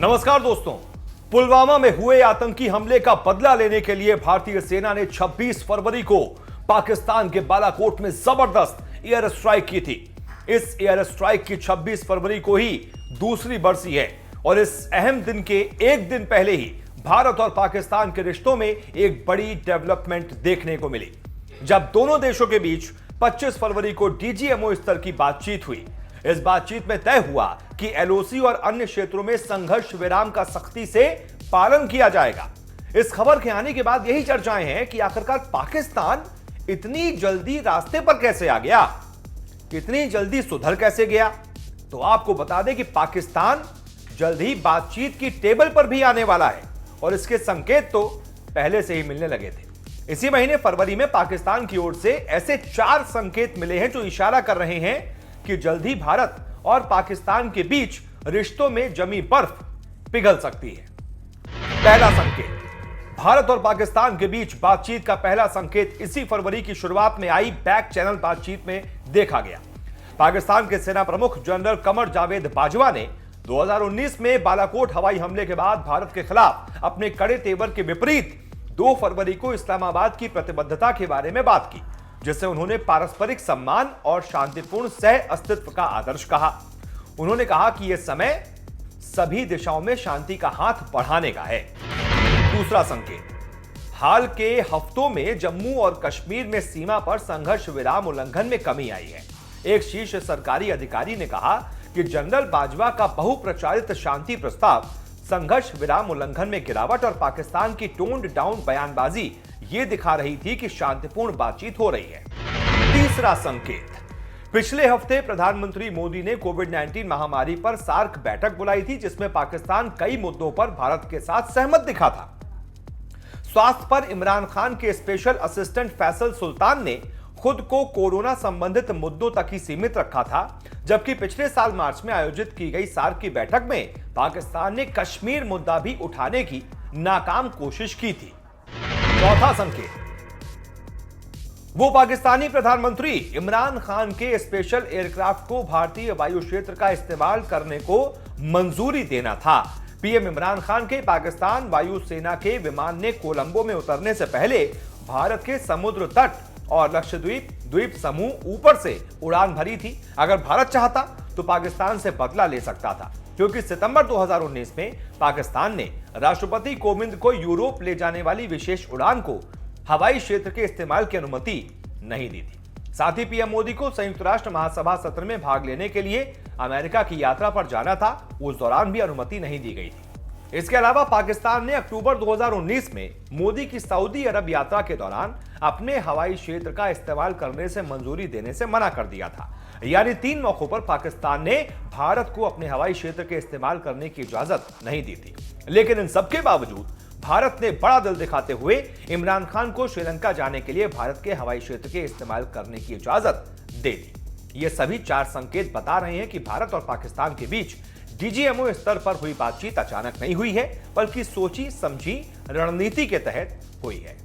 नमस्कार दोस्तों। पुलवामा में हुए आतंकी हमले का बदला लेने के लिए भारतीय सेना ने 26 फरवरी को पाकिस्तान के बालाकोट में जबरदस्त एयर स्ट्राइक की थी। इस एयर स्ट्राइक की 26 फरवरी को ही दूसरी बरसी है और इस अहम दिन के एक दिन पहले ही भारत और पाकिस्तान के रिश्तों में एक बड़ी डेवलपमेंट देखने को मिली, जब दोनों देशों के बीच 25 फरवरी को डीजीएमओ स्तर की बातचीत हुई। इस बातचीत में तय हुआ कि एलओसी और अन्य क्षेत्रों में संघर्ष विराम का सख्ती से पालन किया जाएगा। इस खबर के आने के बाद यही चर्चाएं हैं कि आखिरकार पाकिस्तान इतनी जल्दी रास्ते पर कैसे आ गया, इतनी जल्दी सुधर कैसे गया। तो आपको बता दें कि पाकिस्तान जल्द ही बातचीत की टेबल पर भी आने वाला है और इसके संकेत तो पहले से ही मिलने लगे थे। इसी महीने फरवरी में पाकिस्तान की ओर से ऐसे 4 संकेत मिले हैं जो इशारा कर रहे हैं कि जल्द ही भारत और पाकिस्तान के बीच रिश्तों में जमी बर्फ पिघल सकती है। पहला संकेत, भारत और पाकिस्तान के बीच बातचीत का पहला संकेत इसी फरवरी की शुरुआत में आई बैक चैनल बातचीत में देखा गया। पाकिस्तान के सेना प्रमुख जनरल कमर जावेद बाजवा ने 2019 में बालाकोट हवाई हमले के बाद भारत के खिलाफ अपने कड़े तेवर के विपरीत 2 फरवरी को इस्लामाबाद की प्रतिबद्धता के बारे में बात की, जिसे उन्होंने पारस्परिक सम्मान और शांतिपूर्ण सह अस्तित्व का आदर्श कहा। उन्होंने कहा कि यह समय सभी दिशाओं में शांति का हाथ बढ़ाने का है। दूसरा संकेत, हाल के हफ्तों में जम्मू और कश्मीर में सीमा पर संघर्ष विराम उल्लंघन में कमी आई है। एक शीर्ष सरकारी अधिकारी ने कहा कि जनरल बाजवा का बहुप्रचारित शांति प्रस्ताव संघर्ष विराम उल्लंघन में गिरावट और पाकिस्तान की टोन्ड डाउन बयानबाजी ये दिखा रही थी कि शांतिपूर्ण बातचीत हो रही है। तीसरा संकेत, पिछले हफ्ते प्रधानमंत्री मोदी ने कोविड-19 महामारी पर सार्क बैठक बुलाई थी, जिसमें पाकिस्तान कई मुद्दों पर भारत के साथ सहमत दिखा था। स्वास्थ्य पर इमरान खान के स्पेशल असिस्टेंट फैसल सुल्तान ने खुद को कोरोना संबंधित मुद्दों तक ही सीमित रखा था, जबकि पिछले साल मार्च में आयोजित की गई सार्क की बैठक में पाकिस्तान ने कश्मीर मुद्दा भी उठाने की नाकाम कोशिश की थी। चौथा संकेत, वो पाकिस्तानी प्रधानमंत्री इमरान खान के स्पेशल एयरक्राफ्ट को भारतीय वायु क्षेत्र का इस्तेमाल करने को मंजूरी देना था। पीएम इमरान खान के पाकिस्तान वायु सेना के विमान ने कोलंबो में उतरने से पहले भारत के समुद्र तट और लक्षद्वीप द्वीप समूह ऊपर से उड़ान भरी थी। अगर भारत चाहता तो पाकिस्तान से बदला ले सकता था, क्योंकि सितंबर 2019 में पाकिस्तान ने राष्ट्रपति कोविंद को यूरोप ले जाने वाली विशेष उड़ान को हवाई क्षेत्र के इस्तेमाल की अनुमति नहीं दी थी। साथ ही पीएम मोदी को संयुक्त राष्ट्र महासभा सत्र में भाग लेने के लिए अमेरिका की यात्रा पर जाना था, उस दौरान भी अनुमति नहीं दी गई थी। इसके अलावा पाकिस्तान ने अक्टूबर 2019 में मोदी की सऊदी अरब यात्रा के दौरान अपने हवाई क्षेत्र का इस्तेमाल करने से मंजूरी देने से मना कर दिया था। यानी 3 मौकों पर पाकिस्तान ने भारत को अपने हवाई क्षेत्र के इस्तेमाल करने की इजाजत नहीं दी थी। लेकिन इन सबके बावजूद भारत ने बड़ा दिल दिखाते हुए इमरान खान को श्रीलंका जाने के लिए भारत के हवाई क्षेत्र के इस्तेमाल करने की इजाजत दे दी। ये सभी 4 संकेत बता रहे हैं कि भारत और पाकिस्तान के बीच डीजीएमओ स्तर पर हुई बातचीत अचानक नहीं हुई है, बल्कि सोची समझी रणनीति के तहत हुई है।